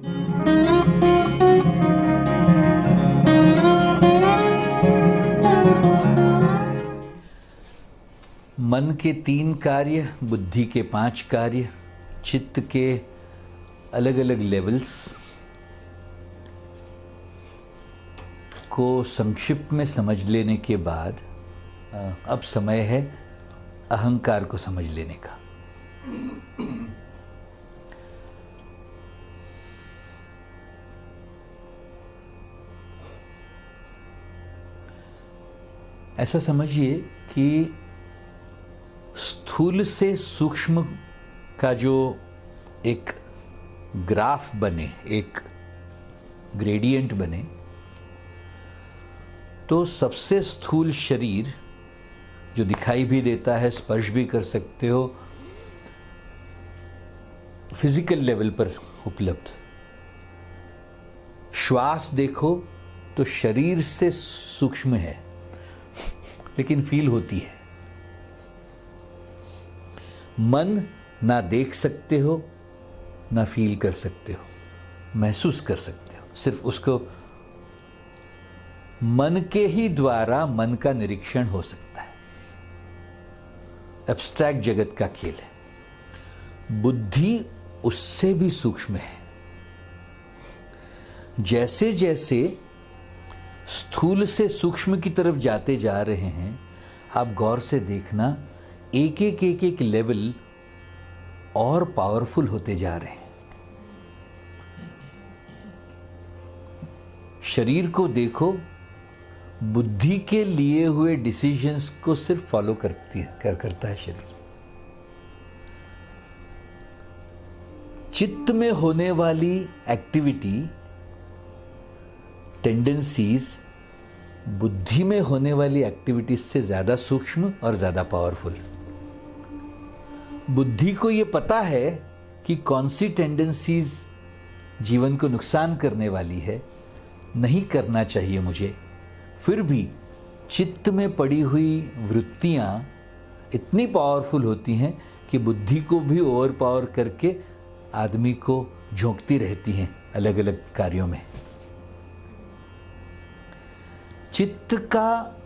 मन के 3 कार्य, बुद्धि के 5 कार्य, चित्त के अलग अलग लेवल्स को संक्षिप्त में समझ लेने के बाद अब समय है अहंकार को समझ लेने का। ऐसा समझिए कि स्थूल से सूक्ष्म का जो एक ग्राफ बने, एक ग्रेडियंट बने, तो सबसे स्थूल शरीर जो दिखाई भी देता है, स्पर्श भी कर सकते हो, फिजिकल लेवल पर उपलब्ध। श्वास देखो तो शरीर से सूक्ष्म है लेकिन फील होती है। मन ना देख सकते हो ना फील कर सकते हो, महसूस कर सकते हो, सिर्फ उसको मन के ही द्वारा मन का निरीक्षण हो सकता है। एब्स्ट्रैक्ट जगत का खेल है। बुद्धि उससे भी सूक्ष्म है। जैसे जैसे स्थूल से सूक्ष्म की तरफ जाते जा रहे हैं, आप गौर से देखना, एक एक एक एक लेवल और पावरफुल होते जा रहे हैं। शरीर को देखो, बुद्धि के लिए हुए डिसीजंस को सिर्फ फॉलो करता है शरीर। चित्त में होने वाली एक्टिविटी, टेंडेंसीज बुद्धि में होने वाली एक्टिविटीज से ज्यादा सूक्ष्म और ज्यादा पावरफुल। बुद्धि को यह पता है कि कौन सी टेंडेंसीज जीवन को नुकसान करने वाली है, नहीं करना चाहिए मुझे। फिर भी चित्त में पड़ी हुई वृत्तियां इतनी पावरफुल होती हैं कि बुद्धि को भी ओवर पावर करके आदमी को झोंकती रहती हैं अलग अलग कार्यों में। चित्त का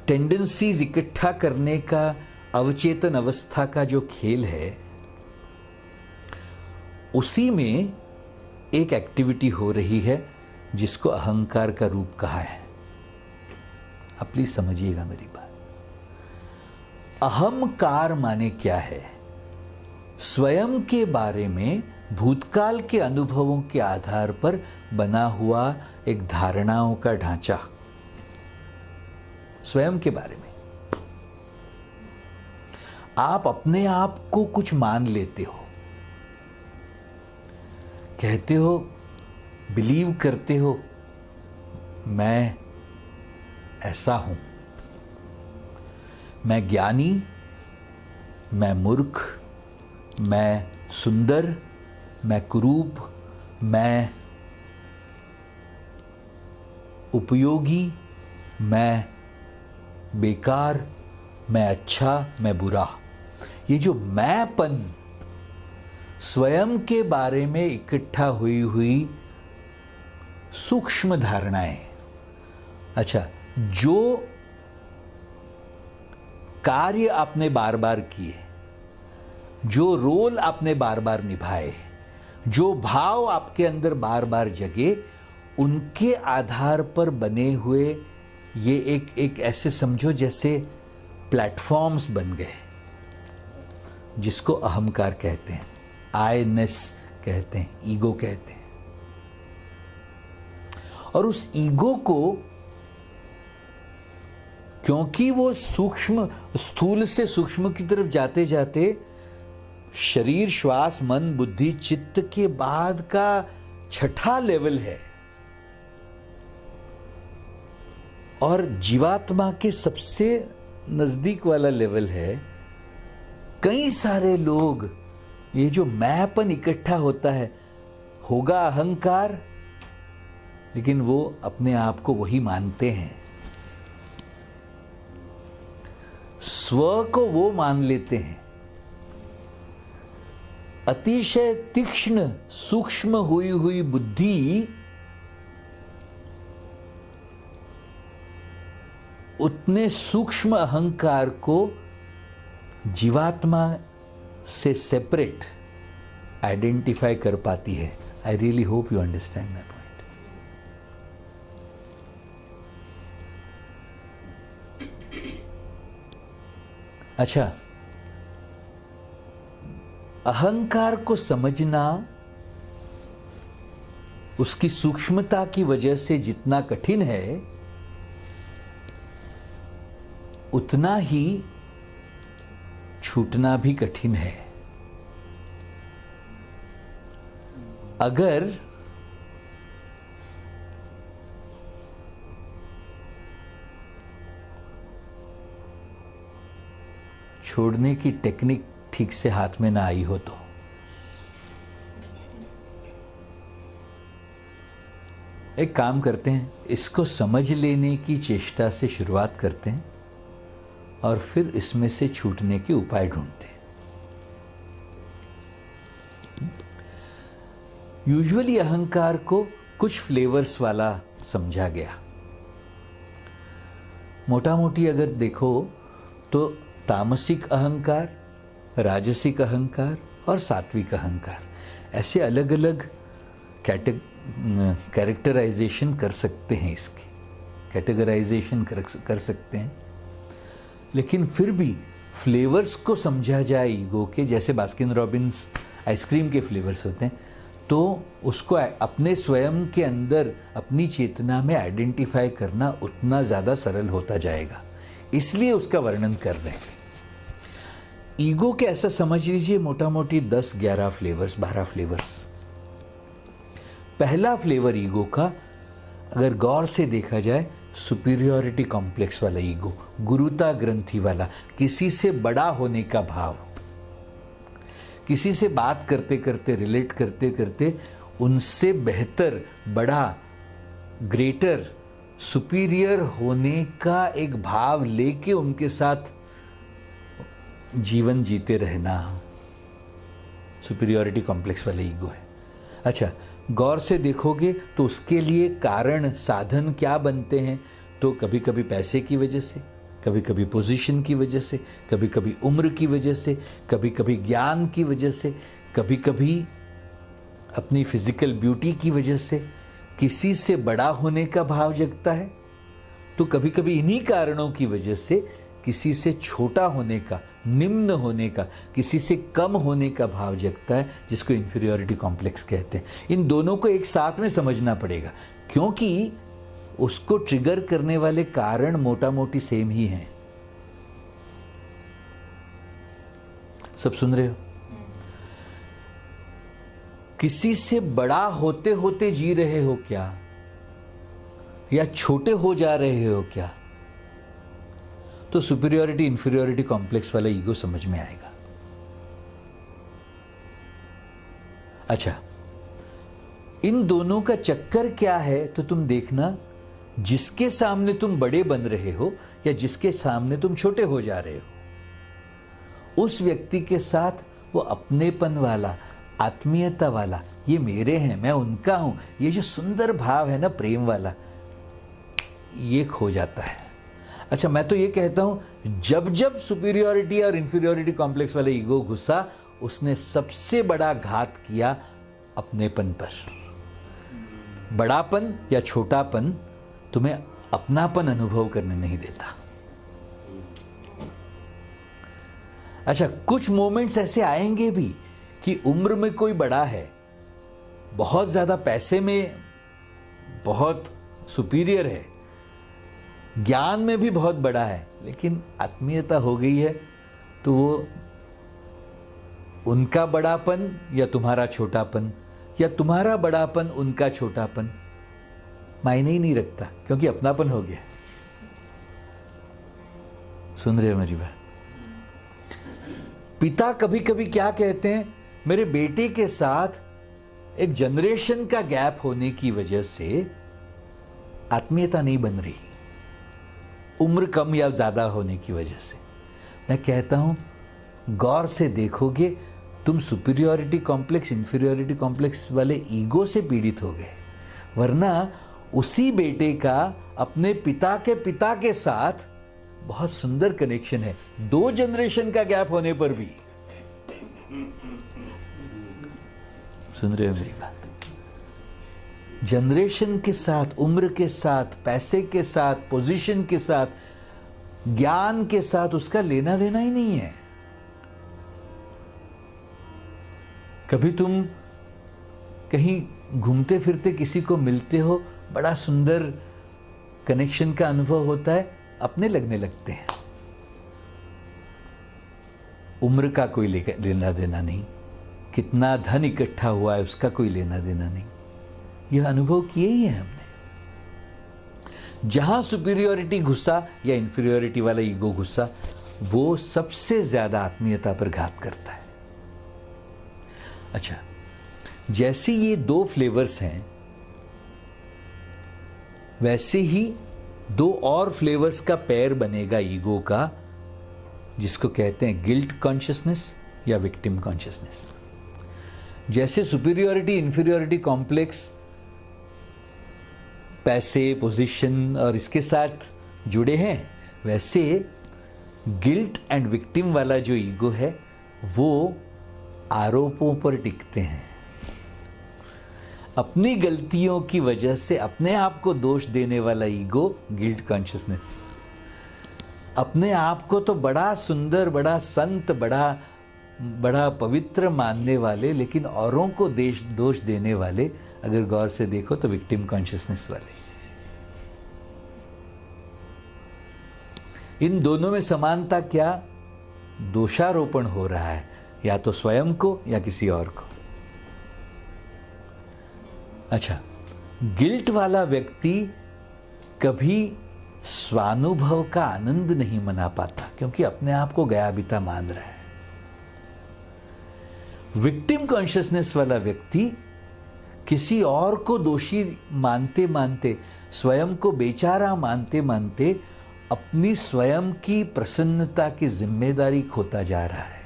टेंडेंसीज इकट्ठा करने का अवचेतन अवस्था का जो खेल है, उसी में एक एक्टिविटी हो रही है जिसको अहंकार का रूप कहा है। आप प्लीज समझिएगा मेरी बात। अहंकार माने क्या है? स्वयं के बारे में भूतकाल के अनुभवों के आधार पर बना हुआ एक धारणाओं का ढांचा। स्वयं के बारे में आप अपने आप को कुछ मान लेते हो, कहते हो, बिलीव करते हो, मैं ऐसा हूं, मैं ज्ञानी, मैं मूर्ख, मैं सुंदर, मैं कुरूप, मैं उपयोगी, मैं बेकार, मैं अच्छा, मैं बुरा। ये जो मैंपन स्वयं के बारे में इकट्ठा हुई हुई सूक्ष्म धारणाएं। अच्छा, जो कार्य आपने बार बार किए, जो रोल आपने बार बार निभाए, जो भाव आपके अंदर बार बार जगे, उनके आधार पर बने हुए ये एक ऐसे समझो जैसे प्लेटफॉर्म्स बन गए, जिसको अहंकार कहते हैं, आईनेस कहते हैं, ईगो कहते हैं। और उस ईगो को, क्योंकि वो सूक्ष्म, स्थूल से सूक्ष्म की तरफ जाते जाते शरीर, श्वास, मन, बुद्धि, चित्त के बाद का छठा लेवल है और जीवात्मा के सबसे नजदीक वाला लेवल है। कई सारे लोग, ये जो मैंपन इकट्ठा होता है, होगा अहंकार, लेकिन वो अपने आप को वही मानते हैं, स्व को वो मान लेते हैं। अतिशय तीक्ष्ण सूक्ष्म हुई हुई बुद्धि उतने सूक्ष्म अहंकार को जीवात्मा से सेपरेट आइडेंटिफाई कर पाती है। I really hope you understand my point. अच्छा, अहंकार को समझना उसकी सूक्ष्मता की वजह से जितना कठिन है, उतना ही छूटना भी कठिन है। अगर छोड़ने की टेक्निक ठीक से हाथ में ना आई हो तो एक काम करते हैं, इसको समझ लेने की चेष्टा से शुरुआत करते हैं और फिर इसमें से छूटने के उपाय ढूंढते हैं। यूजुअली अहंकार को कुछ फ्लेवर्स वाला समझा गया। मोटा मोटी अगर देखो तो तामसिक अहंकार, राजसिक अहंकार और सात्विक अहंकार, ऐसे अलग अलग कैरेक्टराइजेशन कर सकते हैं, इसकी कैटेगराइजेशन कर सकते हैं। लेकिन फिर भी फ्लेवर्स को समझा जाए ईगो के, जैसे बास्किन रॉबिन्स आइसक्रीम के फ्लेवर्स होते हैं, तो उसको अपने स्वयं के अंदर अपनी चेतना में आइडेंटिफाई करना उतना ज़्यादा सरल होता जाएगा, इसलिए उसका वर्णन कर रहे हैं। ईगो के ऐसा समझ लीजिए मोटा मोटी 10-11 फ्लेवर्स, 12 फ्लेवर्स। पहला फ्लेवर ईगो का अगर गौर से देखा जाए, सुपीरियॉरिटी कॉम्प्लेक्स वाला ईगो, गुरुता ग्रंथि वाला, किसी से बड़ा होने का भाव, किसी से बात करते करते, रिलेट करते करते उनसे बेहतर, बड़ा, ग्रेटर, सुपीरियर होने का एक भाव लेके उनके साथ जीवन जीते रहना, सुपीरियॉरिटी कॉम्प्लेक्स वाला ईगो है। अच्छा, गौर से देखोगे तो उसके लिए कारण साधन क्या बनते हैं, तो कभी कभी पैसे की वजह से, कभी कभी पोजीशन की वजह से, कभी कभी उम्र की वजह से, कभी कभी ज्ञान की वजह से, कभी कभी अपनी फिजिकल ब्यूटी की वजह से किसी से बड़ा होने का भाव जगता है, तो कभी कभी इन्हीं कारणों की वजह से किसी से छोटा होने का, निम्न होने का, किसी से कम होने का भाव जगता है, जिसको इंफीरियॉरिटी कॉम्प्लेक्स कहते हैं। इन दोनों को एक साथ में समझना पड़ेगा, क्योंकि उसको ट्रिगर करने वाले कारण मोटा मोटी सेम ही हैं। सब सुन रहे हो? किसी से बड़ा होते होते जी रहे हो क्या, या छोटे हो जा रहे हो क्या, तो सुपीरियॉरिटी इंफीरियॉरिटी कॉम्प्लेक्स वाला ईगो समझ में आएगा। अच्छा, इन दोनों का चक्कर क्या है, तो तुम देखना, जिसके सामने तुम बड़े बन रहे हो या जिसके सामने तुम छोटे हो जा रहे हो, उस व्यक्ति के साथ वो अपनेपन वाला, आत्मीयता वाला, ये मेरे हैं, मैं उनका हूं, ये जो सुंदर भाव है ना, प्रेम वाला, ये खो जाता है। अच्छा, मैं तो ये कहता हूं, जब जब सुपीरियॉरिटी और इंफीरियॉरिटी कॉम्प्लेक्स वाला ईगो घुसा, उसने सबसे बड़ा घात किया अपनेपन पर। बड़ापन या छोटापन तुम्हें अपनापन अनुभव करने नहीं देता। अच्छा, कुछ मोमेंट्स ऐसे आएंगे भी कि उम्र में कोई बड़ा है, बहुत ज्यादा पैसे में बहुत सुपीरियर है, ज्ञान में भी बहुत बड़ा है, लेकिन आत्मीयता हो गई है, तो वो उनका बड़ापन या तुम्हारा छोटापन, या तुम्हारा बड़ापन उनका छोटापन मायने ही नहीं रखता, क्योंकि अपनापन हो गया। सुन रहे हो मेरी बात? पिता कभी कभी क्या कहते हैं, मेरे बेटे के साथ एक जनरेशन का गैप होने की वजह से आत्मीयता नहीं बन रही, उम्र कम या ज्यादा होने की वजह से। मैं कहता हूं, गौर से देखोगे तुम सुपीरियॉरिटी कॉम्प्लेक्स, इंफीरियॉरिटी कॉम्प्लेक्स वाले ईगो से पीड़ित हो गए, वरना उसी बेटे का अपने पिता के साथ बहुत सुंदर कनेक्शन है, 2 जनरेशन का गैप होने पर भी। सुन रहे हो मेरी बात? जनरेशन के साथ, उम्र के साथ, पैसे के साथ, पोजीशन के साथ, ज्ञान के साथ उसका लेना देना ही नहीं है। कभी तुम कहीं घूमते फिरते किसी को मिलते हो, बड़ा सुंदर कनेक्शन का अनुभव होता है, अपने लगने लगते हैं। उम्र का कोई लेना देना नहीं, कितना धन इकट्ठा हुआ है उसका कोई लेना देना नहीं। यह अनुभव किए ही है हमने। जहां सुपीरियॉरिटी घुसा या इंफीरियॉरिटी वाला ईगो घुसा, वो सबसे ज्यादा आत्मीयता पर घात करता है। अच्छा, जैसे ये 2 फ्लेवर्स हैं, वैसे ही 2 और फ्लेवर्स का पेयर बनेगा ईगो का, जिसको कहते हैं गिल्ट कॉन्शियसनेस या विक्टिम कॉन्शियसनेस। जैसे सुपीरियॉरिटी इंफीरियॉरिटी कॉम्प्लेक्स पैसे, पोजीशन और इसके साथ जुड़े हैं, वैसे गिल्ट एंड विक्टिम वाला जो ईगो है वो आरोपों पर टिकते हैं। अपनी गलतियों की वजह से अपने आप को दोष देने वाला ईगो गिल्ट कॉन्शियसनेस। अपने आप को तो बड़ा सुंदर, बड़ा संत, बड़ा पवित्र मानने वाले, लेकिन औरों को दोष देने वाले, अगर गौर से देखो तो विक्टिम कॉन्शियसनेस वाले। इन दोनों में समानता क्या? दोषारोपण हो रहा है, या तो स्वयं को या किसी और को। अच्छा, गिल्ट वाला व्यक्ति कभी स्वानुभव का आनंद नहीं मना पाता, क्योंकि अपने आप को गया बीता मान रहा है। विक्टिम कॉन्शियसनेस वाला व्यक्ति किसी और को दोषी मानते मानते, स्वयं को बेचारा मानते मानते, अपनी स्वयं की प्रसन्नता की जिम्मेदारी खोता जा रहा है।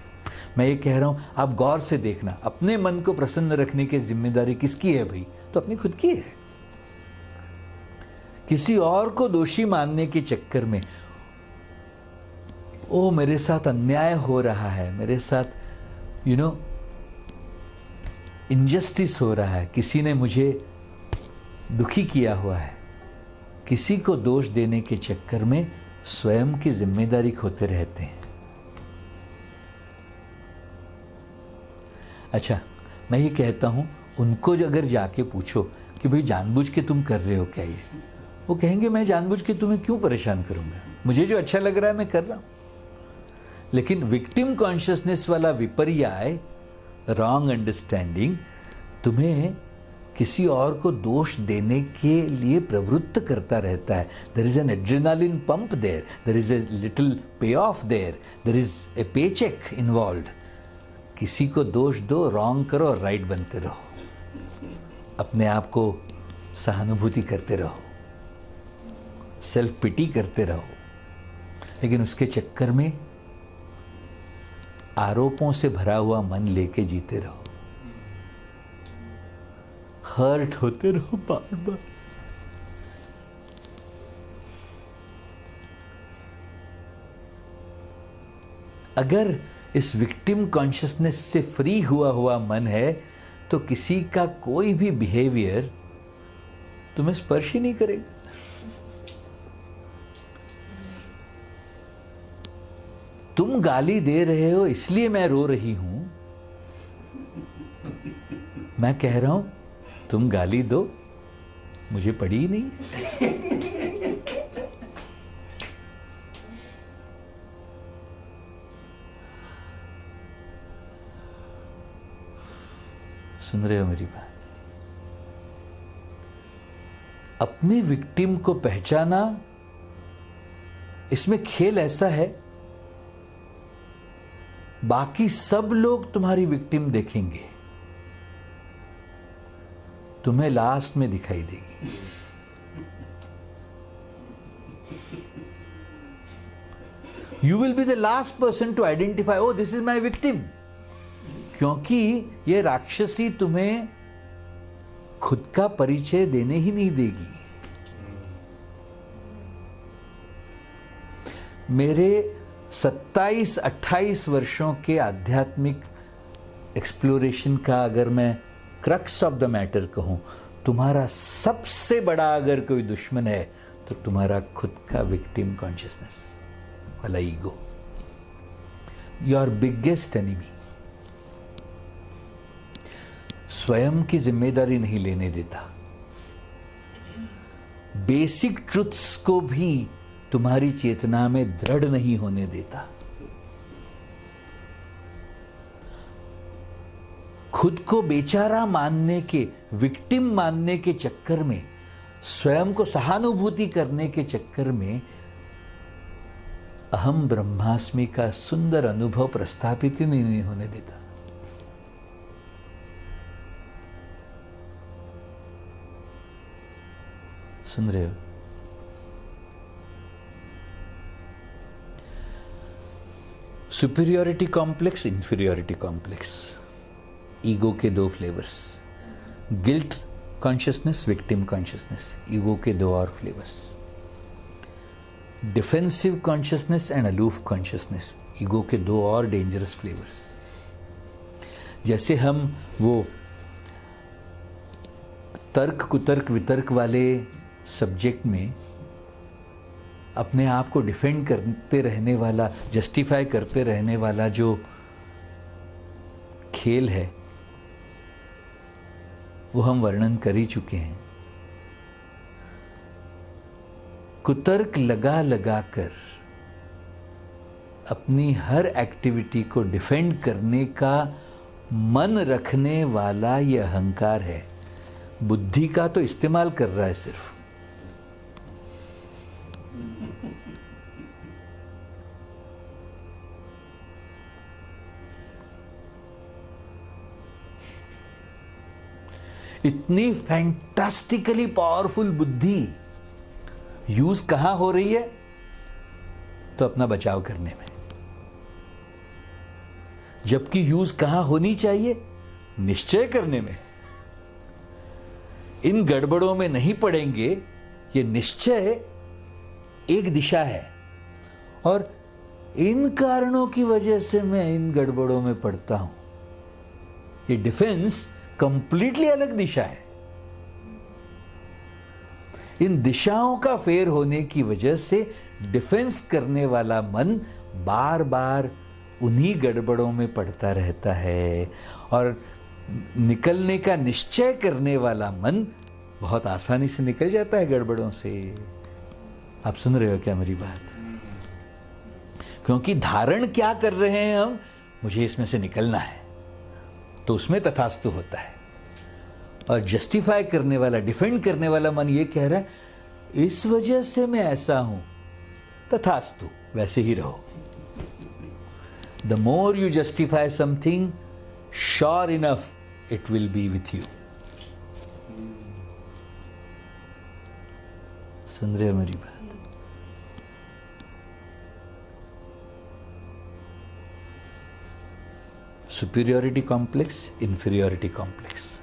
मैं ये कह रहा हूं, आप गौर से देखना, अपने मन को प्रसन्न रखने की जिम्मेदारी किसकी है भाई? तो अपनी खुद की है। किसी और को दोषी मानने के चक्कर में, ओ मेरे साथ अन्याय हो रहा है, मेरे साथ इनजस्टिस हो रहा है, किसी ने मुझे दुखी किया हुआ है, किसी को दोष देने के चक्कर में स्वयं की जिम्मेदारी खोते रहते हैं। अच्छा, मैं ये कहता हूं, उनको अगर जाके पूछो कि भाई जानबूझ के तुम कर रहे हो क्या ये, वो कहेंगे मैं जानबूझ के तुम्हें क्यों परेशान करूंगा, मुझे जो अच्छा लग रहा है मैं कर रहा हूं। लेकिन विक्टिम कॉन्शियसनेस वाला विपर्याय, रॉन्ग अंडरस्टैंडिंग, तुम्हें किसी और को दोष देने के लिए प्रवृत्त करता रहता है। There is an adrenaline pump there, there is a little pay off there, there is a pay check involve. किसी को दोष दो, रॉन्ग करो और राइट बनते रहो, अपने आप को सहानुभूति करते रहो, सेल्फ पिटी करते रहो, लेकिन उसके चक्कर में आरोपों से भरा हुआ मन लेके जीते रहो, हर्ट होते रहो बार बार। अगर इस विक्टिम कॉन्शियसनेस से फ्री हुआ मन है तो किसी का कोई भी बिहेवियर तुम्हें स्पर्श ही नहीं करेगा। तुम गाली दे रहे हो इसलिए मैं रो रही हूं, मैं कह रहा हूं तुम गाली दो, मुझे पड़ी ही नहीं। सुन रहे हो मेरी बात? अपने विक्टिम को पहचाना, इसमें खेल ऐसा है, बाकी सब लोग तुम्हारी विक्टिम देखेंगे, तुम्हें लास्ट में दिखाई देगी। You will be the last person to identify, oh, this is my victim. क्योंकि ये राक्षसी तुम्हें खुद का परिचय देने ही नहीं देगी। मेरे 27-28 वर्षों के आध्यात्मिक एक्सप्लोरेशन का अगर मैं क्रक्स ऑफ द मैटर कहूं, तुम्हारा सबसे बड़ा अगर कोई दुश्मन है तो तुम्हारा खुद का विक्टिम कॉन्शियसनेस वाला ईगो, योर बिगेस्ट एनिमी। स्वयं की जिम्मेदारी नहीं लेने देता, बेसिक ट्रुथ्स को भी तुम्हारी चेतना में दृढ़ नहीं होने देता, खुद को बेचारा मानने के, विक्टिम मानने के चक्कर में, स्वयं को सहानुभूति करने के चक्कर में अहम ब्रह्मास्मि का सुंदर अनुभव प्रस्थापित ही नहीं होने देता। सुन रहे हो? Superiority complex, inferiority complex, ego के दो flavours, guilt consciousness, victim consciousness, ego के दो और flavours, defensive consciousness and aloof consciousness, ego के दो और डेंजरस फ्लेवर्स। जैसे हम वो तर्क कुतर्क वितर्क वाले सब्जेक्ट में अपने आप को डिफेंड करते रहने वाला, जस्टिफाई करते रहने वाला जो खेल है वो हम वर्णन कर ही चुके हैं। कुतर्क लगा लगा कर अपनी हर एक्टिविटी को डिफेंड करने का मन रखने वाला ये अहंकार है, बुद्धि का तो इस्तेमाल कर रहा है सिर्फ। इतनी फैंटास्टिकली पावरफुल बुद्धि यूज कहां हो रही है? तो अपना बचाव करने में। जबकि यूज कहां होनी चाहिए? निश्चय करने में। इन गड़बड़ों में नहीं पड़ेंगे। ये निश्चय एक दिशा है और इन कारणों की वजह से मैं इन गड़बड़ों में पड़ता हूं। ये डिफेंस कंप्लीटली अलग दिशा है। इन दिशाओं का फेर होने की वजह से डिफेंस करने वाला मन बार बार उन्हीं गड़बड़ों में पड़ता रहता है और निकलने का निश्चय करने वाला मन बहुत आसानी से निकल जाता है गड़बड़ों से। आप सुन रहे हो क्या मेरी बात? क्योंकि धारण क्या कर रहे हैं हम? मुझे इसमें से निकलना है, तो उसमें तथास्तु होता है। और जस्टिफाई करने वाला, डिफेंड करने वाला मन ये कह रहा है इस वजह से मैं ऐसा हूं, तथास्तु वैसे ही रहो। The more you justify something, sure enough it will be with you. सुन रहे हो मेरी बात? Superiority complex, inferiority complex,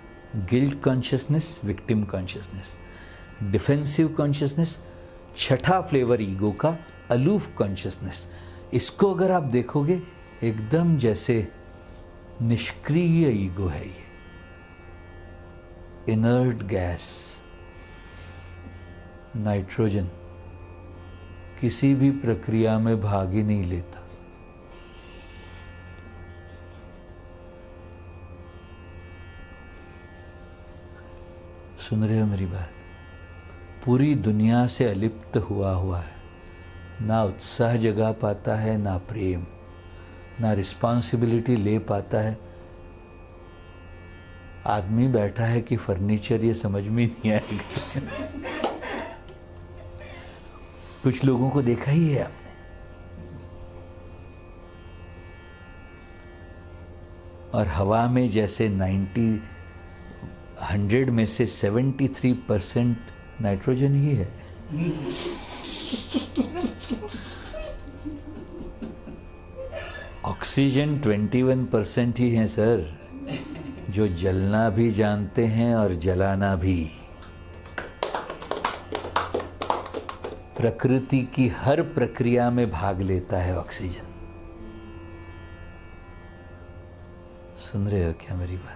guilt consciousness, victim consciousness, defensive consciousness, छठा फ्लेवर ईगो का अलूफ कॉन्शियसनेस। इसको अगर आप देखोगे एकदम जैसे निष्क्रिय ईगो है ये, इनर्ट गैस, नाइट्रोजन, किसी भी प्रक्रिया में भाग ही नहीं लेता। सुन रहे हो मेरी बात? पूरी दुनिया से अलिप्त हुआ है, ना उत्साह जगा पाता है, ना प्रेम, ना रिस्पॉन्सिबिलिटी ले पाता है। आदमी बैठा है कि फर्नीचर, ये समझ में नहीं आएगा। कुछ लोगों को देखा ही है आपने, और हवा में जैसे 100 में से 73% नाइट्रोजन ही है। ऑक्सीजन 21% ही है सर, जो जलना भी जानते हैं और जलाना भी। प्रकृति की हर प्रक्रिया में भाग लेता है ऑक्सीजन। सुन रहे हो क्या मेरी बात?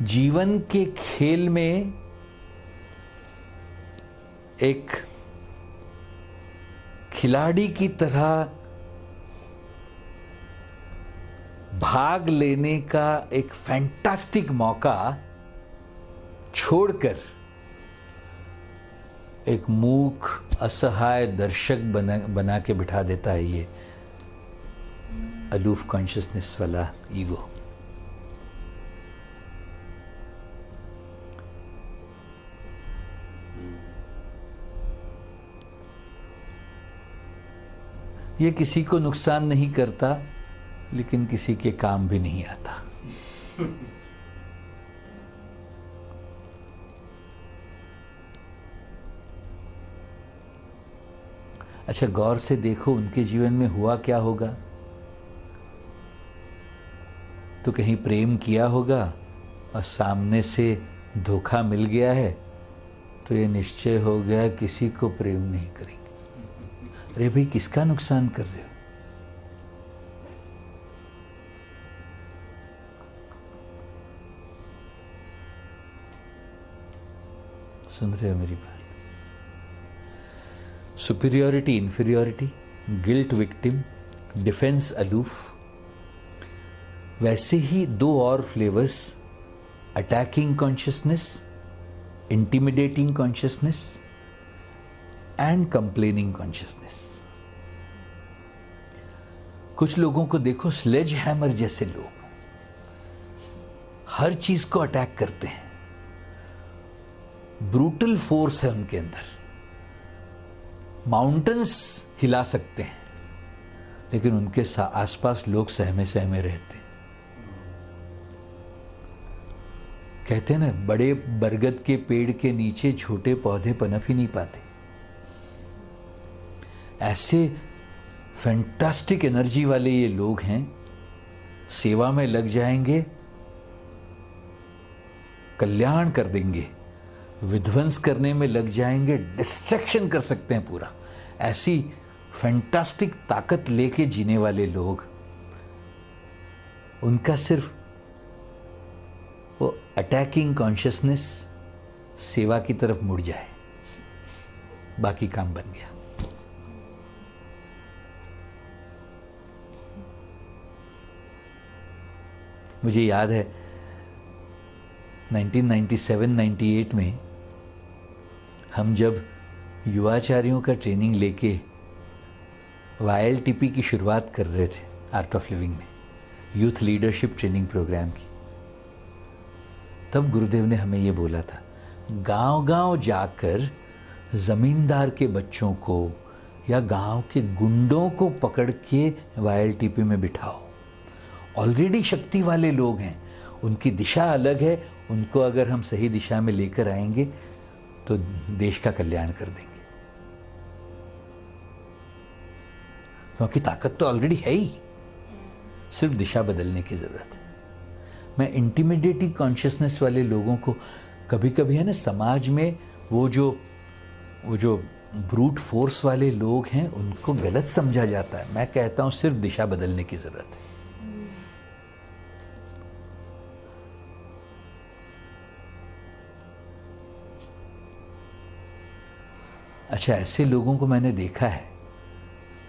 जीवन के खेल में एक खिलाड़ी की तरह भाग लेने का एक फैंटास्टिक मौका छोड़कर एक मूक असहाय दर्शक बना के बिठा देता है ये अलूफ कॉन्शियसनेस वाला ईगो। ये किसी को नुकसान नहीं करता, लेकिन किसी के काम भी नहीं आता। अच्छा, गौर से देखो उनके जीवन में हुआ क्या होगा। तो कहीं प्रेम किया होगा और सामने से धोखा मिल गया है, तो ये निश्चय हो गया किसी को प्रेम नहीं करेंगे। अरे भाई, किसका नुकसान कर रहे हो? सुन रहे हो मेरी बात? Superiority inferiority, guilt victim, defence aloof. वैसे ही दो और flavours, attacking consciousness, intimidating consciousness and complaining consciousness. कुछ लोगों को देखो, स्लेज हैमर जैसे लोग हर चीज को अटैक करते हैं, ब्रूटल फोर्स है उनके अंदर, माउंटेन्स हिला सकते हैं, लेकिन उनके आसपास लोग सहमे सहमे रहते हैं। कहते हैं ना, बड़े बरगद के पेड़ के नीचे छोटे पौधे पनप ही नहीं पाते। ऐसे फैंटास्टिक एनर्जी वाले ये लोग हैं, सेवा में लग जाएंगे, कल्याण कर देंगे, विध्वंस करने में लग जाएंगे, डिस्ट्रक्शन कर सकते हैं पूरा। ऐसी फैंटास्टिक ताकत लेके जीने वाले लोग, उनका सिर्फ वो अटैकिंग कॉन्शियसनेस सेवा की तरफ मुड़ जाए, बाकी काम बन गया। मुझे याद है 1997-98 में हम जब युवाचार्यों का ट्रेनिंग लेके YLTP की शुरुआत कर रहे थे, आर्ट ऑफ लिविंग में, यूथ लीडरशिप ट्रेनिंग प्रोग्राम की, तब गुरुदेव ने हमें ये बोला था, गांव-गांव जाकर जमींदार के बच्चों को या गांव के गुंडों को पकड़ के YLTP में बिठाओ। ऑलरेडी शक्ति वाले लोग हैं, उनकी दिशा अलग है, उनको अगर हम सही दिशा में लेकर आएंगे तो देश का कल्याण कर देंगे, क्योंकि ताकत तो ऑलरेडी है ही, सिर्फ दिशा बदलने की जरूरत है। मैं इंटिमिडेटिंग कॉन्शियसनेस वाले लोगों को कभी कभी है ना, समाज में वो जो ब्रूट फोर्स वाले लोग हैं, उनको गलत समझा जाता है। मैं कहता हूं सिर्फ दिशा बदलने की जरूरत है। अच्छा, ऐसे लोगों को मैंने देखा है,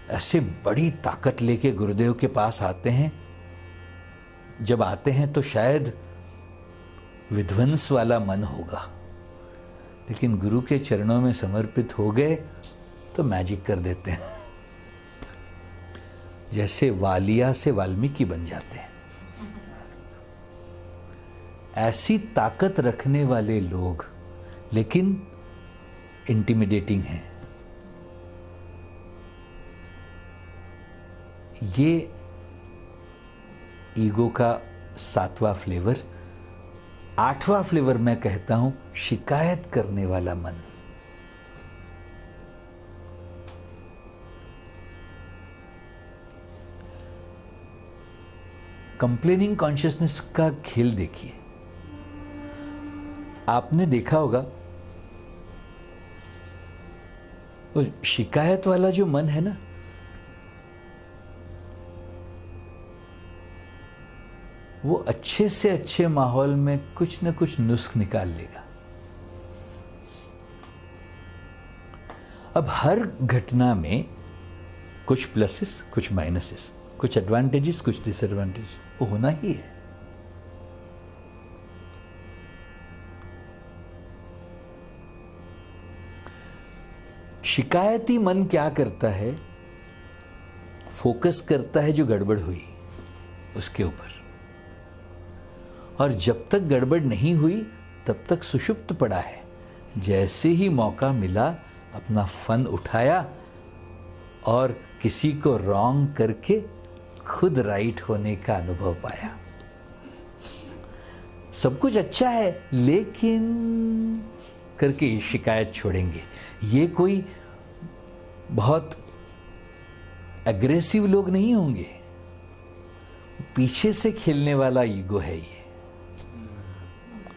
ऐसे बड़ी ताकत लेके गुरुदेव के पास आते हैं। जब आते हैं तो शायद विध्वंस वाला मन होगा, लेकिन गुरु के चरणों में समर्पित हो गए तो मैजिक कर देते हैं, जैसे वालिया से वाल्मीकि बन जाते हैं। ऐसी ताकत रखने वाले लोग, लेकिन इंटिमिडेटिंग है। ये ईगो का 7वां फ्लेवर। 8वां फ्लेवर मैं कहता हूं शिकायत करने वाला मन। कंप्लेनिंग कॉन्शियसनेस का खेल देखिए। आपने देखा होगा वो शिकायत वाला जो मन है ना, वो अच्छे से अच्छे माहौल में कुछ न कुछ नुस्ख निकाल लेगा। अब हर घटना में कुछ प्लसेस, कुछ माइनसेस, कुछ एडवांटेजेस, कुछ डिसएडवांटेज वो होना ही है। शिकायती मन क्या करता है? फोकस करता है जो गड़बड़ हुई उसके ऊपर, और जब तक गड़बड़ नहीं हुई तब तक सुषुप्त पड़ा है। जैसे ही मौका मिला अपना फन उठाया और किसी को रॉन्ग करके खुद राइट होने का अनुभव पाया। सब कुछ अच्छा है लेकिन करके शिकायत छोड़ेंगे। ये कोई बहुत एग्रेसिव लोग नहीं होंगे, पीछे से खेलने वाला ईगो है ये।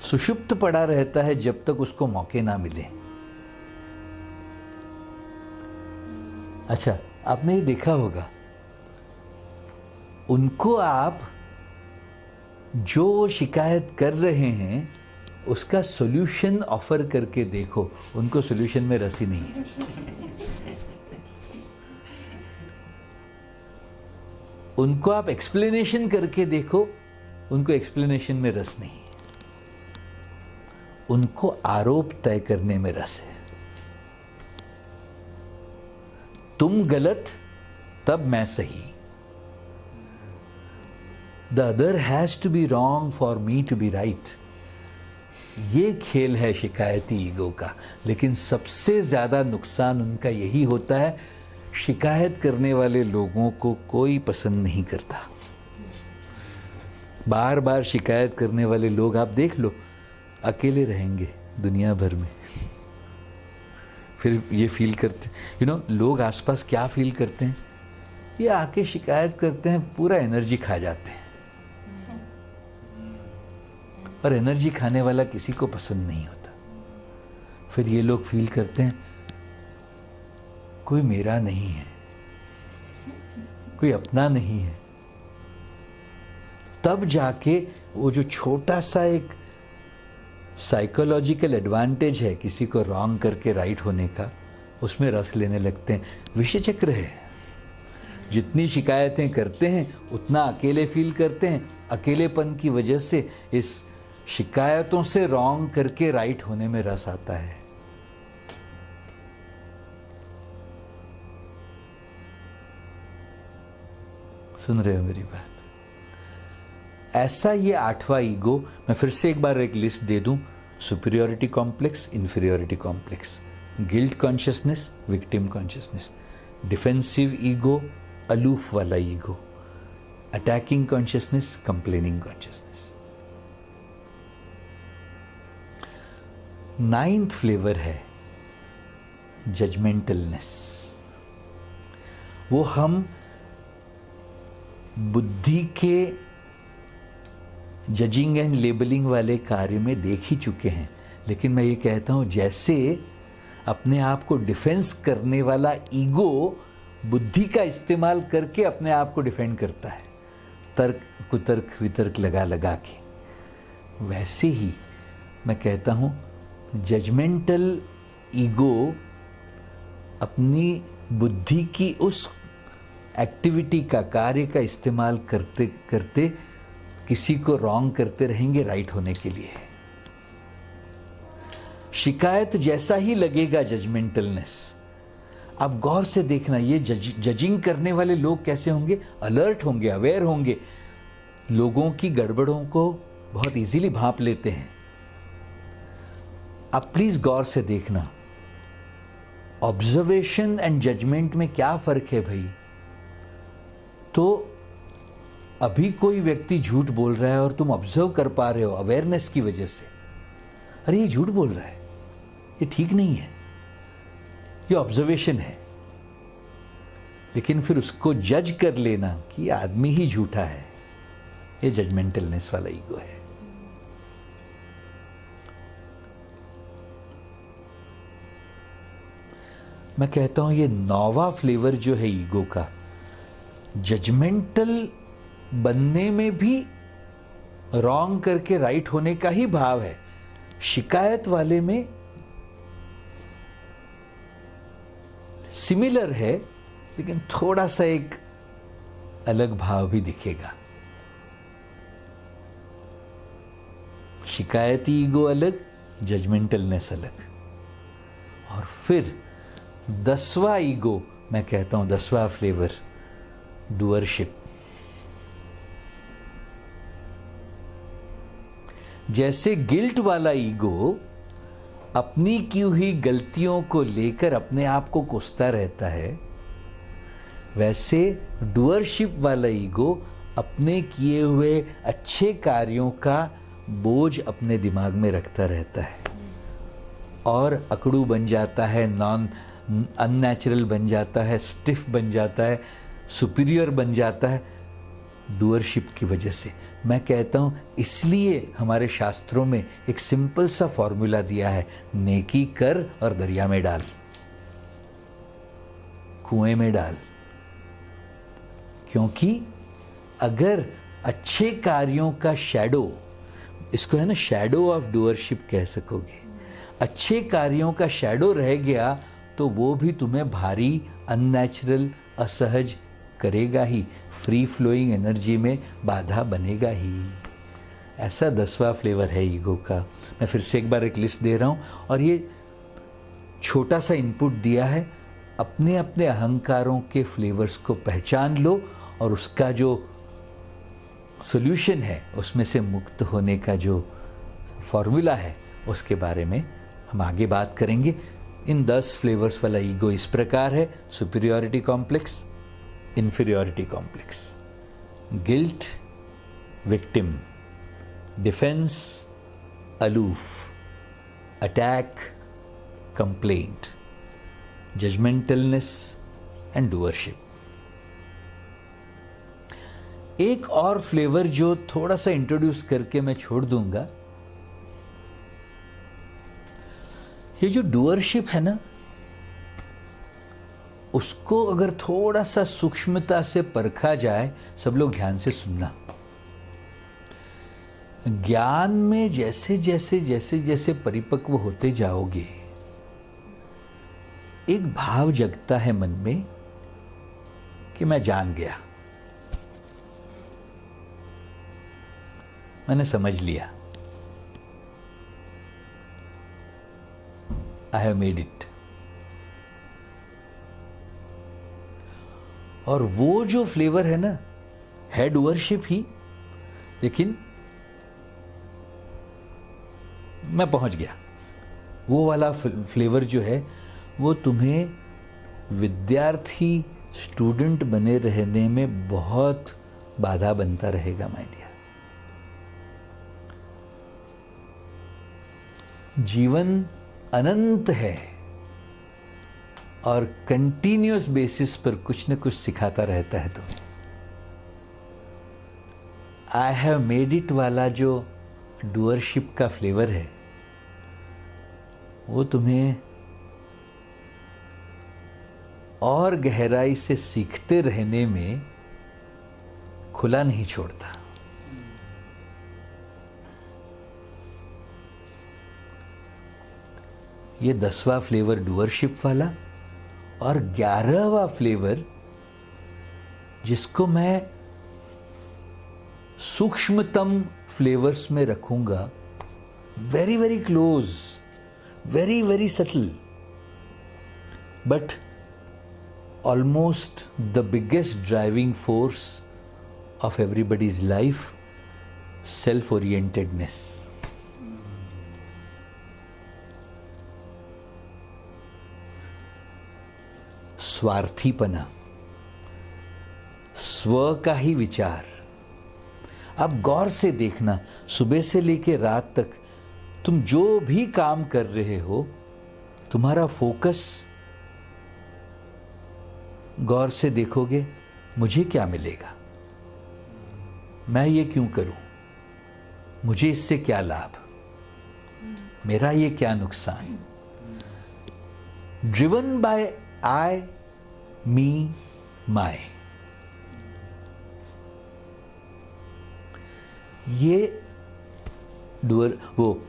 सुषुप्त पड़ा रहता है जब तक उसको मौके ना मिले। अच्छा, आपने ये देखा होगा, उनको आप जो शिकायत कर रहे हैं उसका सॉल्यूशन ऑफर करके देखो, उनको सॉल्यूशन में रस ही नहीं है। उनको आप एक्सप्लेनेशन करके देखो, उनको एक्सप्लेनेशन में रस नहीं है। उनको आरोप तय करने में रस है। तुम गलत तब मैं सही। The other has to be wrong for me to be right. ये खेल है शिकायती ईगो का। लेकिन सबसे ज्यादा नुकसान उनका यही होता है, शिकायत करने वाले लोगों को कोई पसंद नहीं करता। बार बार शिकायत करने वाले लोग आप देख लो, अकेले रहेंगे दुनिया भर में। फिर ये फील करते लोग आसपास क्या फील करते हैं, ये आके शिकायत करते हैं, पूरा एनर्जी खा जाते हैं। और एनर्जी खाने वाला किसी को पसंद नहीं होता। फिर ये लोग फील करते हैं कोई मेरा नहीं है, कोई अपना नहीं है। तब जाके वो जो छोटा सा एक साइकोलॉजिकल एडवांटेज है किसी को रॉन्ग करके राइट होने का, उसमें रस लेने लगते हैं। विषय चक्र है। जितनी शिकायतें करते हैं उतना अकेले फील करते हैं। अकेलेपन की वजह से इस शिकायतों से रॉन्ग करके राइट होने में रस आता है। सुन रहे हो मेरी बात? ऐसा ये 8वां ईगो, मैं फिर से एक बार एक लिस्ट दे दूं। Superiority complex, inferiority complex, guilt consciousness, victim consciousness, defensive ego, aloof वाला ego, attacking consciousness, complaining consciousness. 9th flavour है जजमेंटलनेस। वो हम बुद्धि के जजिंग एंड लेबलिंग वाले कार्य में देख ही चुके हैं। लेकिन मैं ये कहता हूं, जैसे अपने आप को डिफेंस करने वाला ईगो बुद्धि का इस्तेमाल करके अपने आप को डिफेंड करता है, तर्क कुतर्क वितर्क लगा लगा के, वैसे ही मैं कहता हूं जजमेंटल ईगो अपनी बुद्धि की उस एक्टिविटी का, कार्य का इस्तेमाल करते करते किसी को रॉन्ग करते रहेंगे राइट होने के लिए। शिकायत जैसा ही लगेगा जजमेंटलनेस। आप गौर से देखना, ये जजिंग करने वाले लोग कैसे होंगे? अलर्ट होंगे, अवेयर होंगे, लोगों की गड़बड़ों को बहुत इजीली भांप लेते हैं। आप प्लीज गौर से देखना, ऑब्जर्वेशन एंड जजमेंट में क्या फर्क है भाई? तो अभी कोई व्यक्ति झूठ बोल रहा है और तुम ऑब्जर्व कर पा रहे हो अवेयरनेस की वजह से, अरे ये झूठ बोल रहा है, ये ठीक नहीं है, ये ऑब्जर्वेशन है, लेकिन फिर उसको जज कर लेना कि ये आदमी ही झूठा है, ये जजमेंटलनेस वाला ईगो है। मैं कहता हूं ये 9वां फ्लेवर जो है ईगो का, जजमेंटल बनने में भी रॉन्ग करके राइट होने का ही भाव है। शिकायत वाले में सिमिलर है, लेकिन थोड़ा सा एक अलग भाव भी दिखेगा। शिकायती ईगो अलग, जजमेंटलनेस अलग। और फिर 10वां ईगो, मैं कहता हूं 10वां फ्लेवर, डूअरशिप। जैसे गिल्ट वाला ईगो अपनी की हुई गलतियों को लेकर अपने आप को कोसता रहता है, वैसे डूअरशिप वाला ईगो अपने किए हुए अच्छे कार्यों का बोझ अपने दिमाग में रखता रहता है और अकड़ू बन जाता है, अननेचुरल बन जाता है, स्टिफ बन जाता है, सुपीरियर बन जाता है डूअरशिप की वजह से। मैं कहता हूं इसलिए हमारे शास्त्रों में एक सिंपल सा फॉर्मूला दिया है, नेकी कर और दरिया में डाल, कुएं में डाल। क्योंकि अगर अच्छे कार्यों का शैडो, इसको है ना शैडो ऑफ डूअरशिप कह सकोगे, अच्छे कार्यों का शैडो रह गया तो वो भी तुम्हें भारी, अननेचुरल, असहज करेगा ही, फ्री फ्लोइंग एनर्जी में बाधा बनेगा ही। ऐसा 10वां फ्लेवर है ईगो का। मैं फिर से एक बार एक लिस्ट दे रहा हूं और ये छोटा सा इनपुट दिया है, अपने अपने अहंकारों के फ्लेवर्स को पहचान लो और उसका जो सॉल्यूशन है, उसमें से मुक्त होने का जो फॉर्मूला है, उसके बारे में हम आगे बात करेंगे। इन 10 फ्लेवर्स वाला ईगो इस प्रकार है: superiority complex, inferiority complex, guilt, victim, defence, aloof, attack, complaint, judgmentalness and doership. एक और फ्लेवर जो थोड़ा सा इंट्रोड्यूस करके मैं छोड़ दूंगा, ये जो डूअरशिप है ना, उसको अगर थोड़ा सा सूक्ष्मता से परखा जाए, सब लोग ध्यान से सुनना। ज्ञान में जैसे जैसे जैसे जैसे परिपक्व होते जाओगे, एक भाव जगता है मन में कि मैं जान गया, मैंने समझ लिया, आई हैव मेड इट। और वो जो फ्लेवर है ना, है डूअरशिप ही, लेकिन मैं पहुंच गया। वो वाला फ्लेवर जो है, वो तुम्हें विद्यार्थी, स्टूडेंट बने रहने में बहुत बाधा बनता रहेगा माय डियर। जीवन अनंत है और कंटिन्यूअस बेसिस पर कुछ न कुछ सिखाता रहता है तुम्हें। आई हैव मेड इट वाला जो डूअरशिप का फ्लेवर है, वो तुम्हें और गहराई से सीखते रहने में खुला नहीं छोड़ता। ये 10वां फ्लेवर डूअरशिप वाला, और 11वां फ्लेवर जिसको मैं सूक्ष्मतम फ्लेवर्स में रखूंगा, very very close, very very subtle, but almost the biggest driving force of everybody's life, self orientedness. स्वार्थीपना, स्व का ही विचार, आप गौर से देखना, सुबह से लेकर रात तक तुम जो भी काम कर रहे हो, तुम्हारा फोकस, गौर से देखोगे मुझे क्या मिलेगा, मैं ये क्यों करूं, मुझे इससे क्या लाभ, मेरा ये क्या नुकसान। ड्रिवन बाय आई, मी, माई, ये वो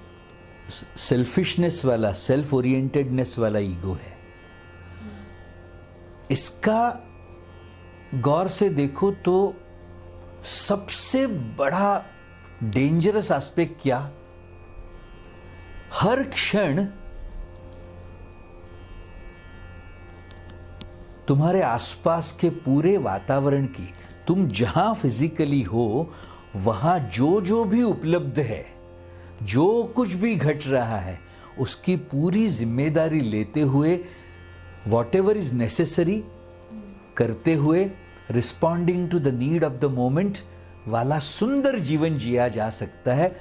सेल्फिशनेस वाला, सेल्फ ओरिएंटेडनेस वाला ईगो है। इसका गौर से देखो तो सबसे बड़ा डेंजरस एस्पेक्ट क्या, हर क्षण तुम्हारे आसपास के पूरे वातावरण की, तुम जहां फिजिकली हो वहां जो जो भी उपलब्ध है, जो कुछ भी घट रहा है, उसकी पूरी जिम्मेदारी लेते हुए, वॉट एवर इज नेसेसरी करते हुए, responding to the need of the moment वाला सुंदर जीवन जिया जा सकता है।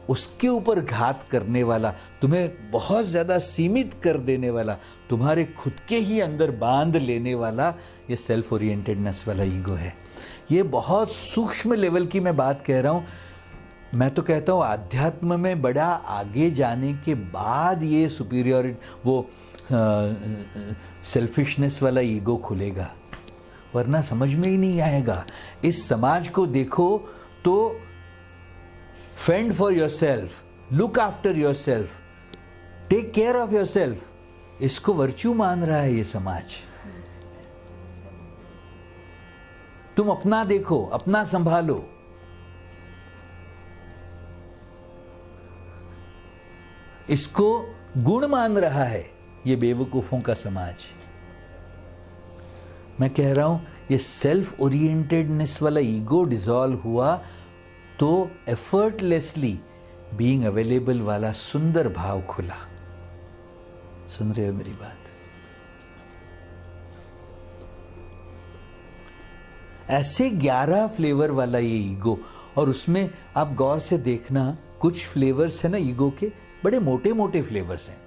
उसके ऊपर घात करने वाला, तुम्हें बहुत ज्यादा सीमित कर देने वाला, तुम्हारे खुद के ही अंदर बांध लेने वाला, ये सेल्फ ओरिएंटेडनेस वाला ईगो है। ये बहुत सूक्ष्म लेवल की मैं बात कह रहा हूं। मैं तो कहता हूं आध्यात्म में बड़ा आगे जाने के बाद ये सुपीरियरिटी, वो सेल्फिशनेस वाला ईगो खुलेगा, वरना समझ में ही नहीं आएगा। इस समाज को देखो तो fend for yourself, look after yourself, take care of yourself, इसको वर्च्यू मान रहा है ये समाज। तुम अपना देखो, अपना संभालो। इसको गुण मान रहा है ये बेवकूफों का समाज। मैं कह रहा हूं ये सेल्फ ओरिएंटेडनेस वाला ईगो डिसॉल्व हुआ तो एफर्टलेसली बीइंग अवेलेबल वाला सुंदर भाव खुला। सुन रहे हो मेरी बात? ऐसे 11 फ्लेवर वाला ये ईगो, और उसमें आप गौर से देखना कुछ फ्लेवर्स है ना ईगो के, बड़े मोटे मोटे फ्लेवर्स हैं,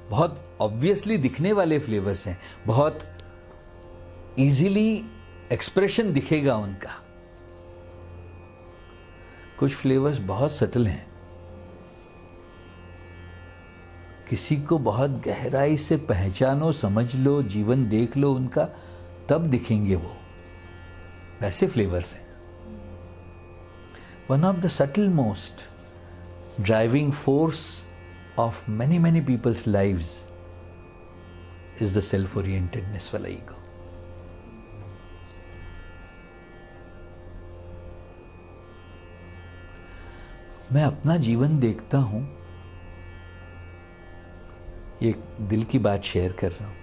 बहुत ऑब्वियसली दिखने वाले फ्लेवर्स हैं, बहुत इजीली एक्सप्रेशन दिखेगा उनका। कुछ फ्लेवर्स बहुत सटल हैं, किसी को बहुत गहराई से पहचानो, समझ लो, जीवन देख लो उनका, तब दिखेंगे वो, वैसे फ्लेवर्स हैं। One of the subtle most driving force of many people's lives is the self-orientedness वाला ego। मैं अपना जीवन देखता हूं, एक दिल की बात शेयर कर रहा हूं।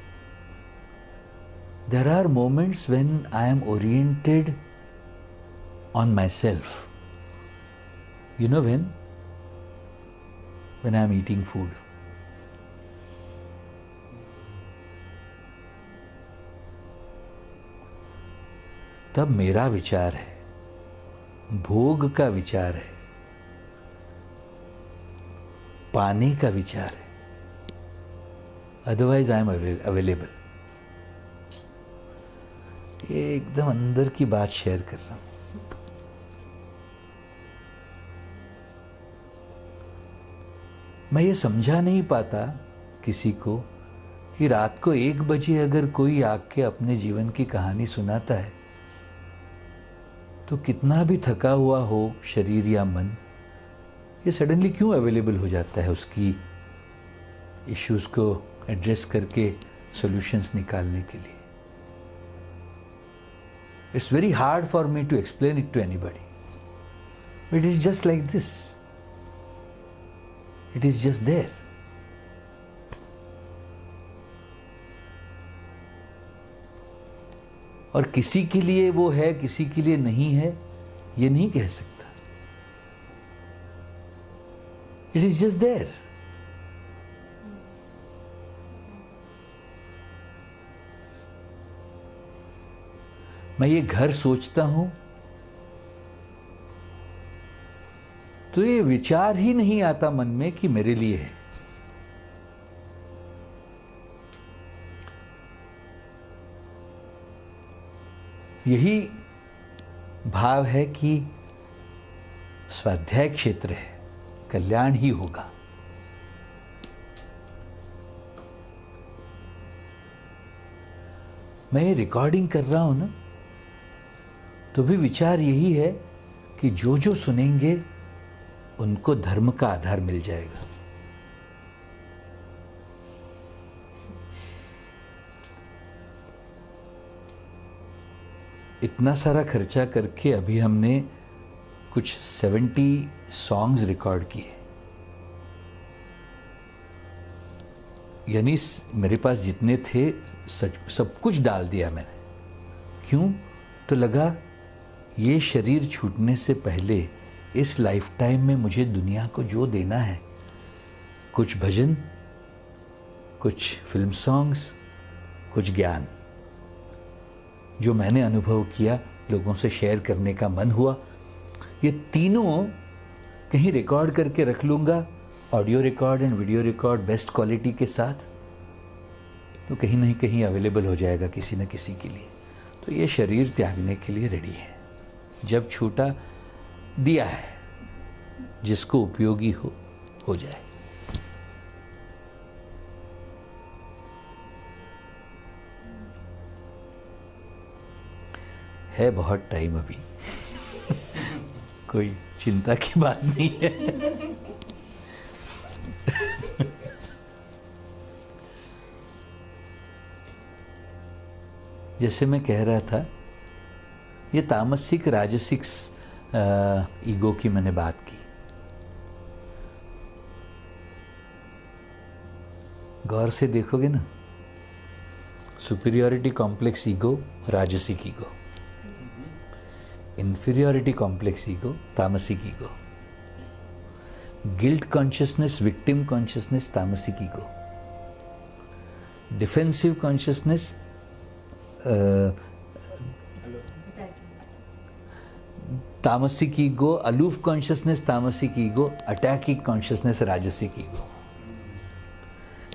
There are moments when I am oriented on myself. You know when I am eating food. तब मेरा विचार है, भोग का विचार है, पाने का विचार है, अदरवाइज आई एम अवेलेबल। ये एकदम अंदर की बात शेयर कर रहा हूं। मैं ये समझा नहीं पाता किसी को कि रात को 1 बजे अगर कोई आके अपने जीवन की कहानी सुनाता है तो कितना भी थका हुआ हो शरीर या मन, ये सडनली क्यों अवेलेबल हो जाता है उसकी इश्यूज को एड्रेस करके सॉल्यूशंस निकालने के लिए। It's very hard for me to explain it to anybody. It is just like this. It is just there. और किसी के लिए वो है, किसी के लिए नहीं है, ये नहीं कह सकता। It is just there. मैं ये घर सोचता हूं तो ये विचार ही नहीं आता मन में कि मेरे लिए है। यही भाव है कि स्वाध्याय क्षेत्र है, कल्याण ही होगा। मैं ये रिकॉर्डिंग कर रहा हूं ना, तो भी विचार यही है कि जो जो सुनेंगे उनको धर्म का आधार मिल जाएगा। इतना सारा खर्चा करके अभी हमने कुछ 70 सॉन्ग्स रिकॉर्ड किए, यानी मेरे पास जितने थे सब कुछ डाल दिया मैंने। क्यों? तो लगा ये शरीर छूटने से पहले इस लाइफ टाइम में मुझे दुनिया को जो देना है, कुछ भजन, कुछ फिल्म सॉन्ग्स, कुछ ज्ञान, जो मैंने अनुभव किया लोगों से शेयर करने का मन हुआ, ये तीनों कहीं रिकॉर्ड करके रख लूँगा, audio record and video record best quality के साथ, तो कहीं नहीं कहीं अवेलेबल हो जाएगा किसी न किसी के लिए। तो ये शरीर त्यागने के लिए रेडी है, जब छूटा दिया है, जिसको उपयोगी हो जाए। है बहुत टाइम अभी कोई चिंता की बात नहीं है। जैसे मैं कह रहा था, ये तामसिक राजसिक ईगो की मैंने बात की। गौर से देखोगे ना, सुपीरियरिटी कॉम्प्लेक्स ईगो राजसिक ईगो, इंफीरियरिटी कॉम्प्लेक्स ईगो तामसिक ego, guilt consciousness, victim consciousness तामसिक ईगो, डिफेंसिव कॉन्शियसनेस तामसिक ईगो, अलूफ कॉन्शियसनेस तामसिक ईगो, अटैकिंग कॉन्शियसनेस राजसिक ईगो,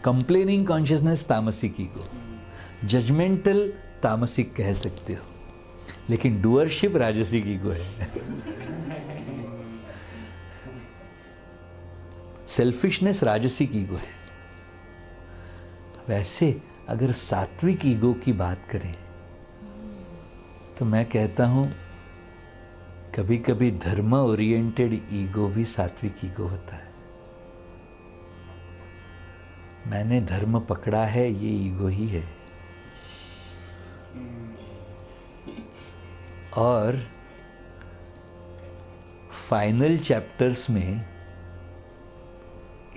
कंप्लेनिंग कॉन्शियसनेस तामसिक ईगो, जजमेंटल तामसिक कह सकते हो, लेकिन डूअरशिप राजसिक ईगो है। सेल्फिशनेस राजसिक ईगो है। वैसे अगर सात्विक ईगो की बात करें तो मैं कहता हूं कभी कभी धर्म ओरिएंटेड ईगो भी सात्विक ईगो होता है। मैंने धर्म पकड़ा है, ये ईगो ही है। और फाइनल चैप्टर्स में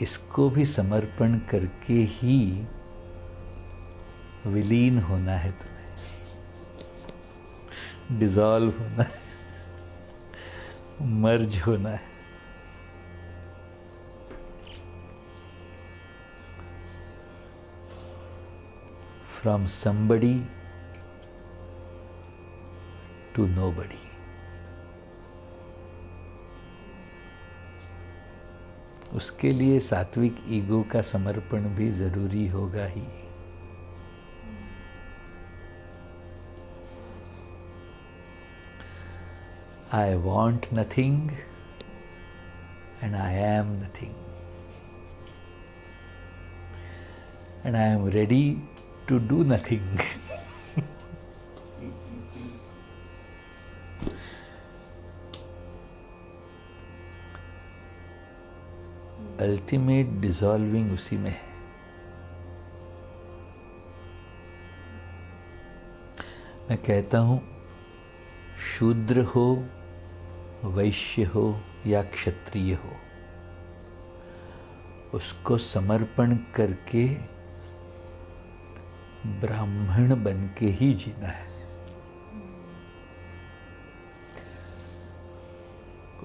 इसको भी समर्पण करके ही विलीन होना है, तुम्हें डिसॉल्व होना है, मर्ज होना है। From somebody to nobody। उसके लिए सात्विक ईगो का समर्पण भी जरूरी होगा ही। I want nothing and I am nothing, and I am ready to do nothing। Ultimate dissolving उसी में है। मैं कहता हूं, शूद्र हो, वैश्य हो या क्षत्रिय हो, उसको समर्पण करके ब्राह्मण बन के ही जीना है।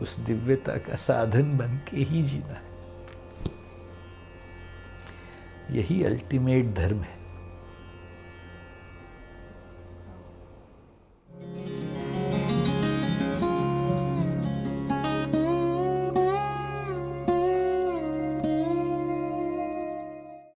उस दिव्यता का साधन बन के ही जीना है। यही अल्टीमेट धर्म है।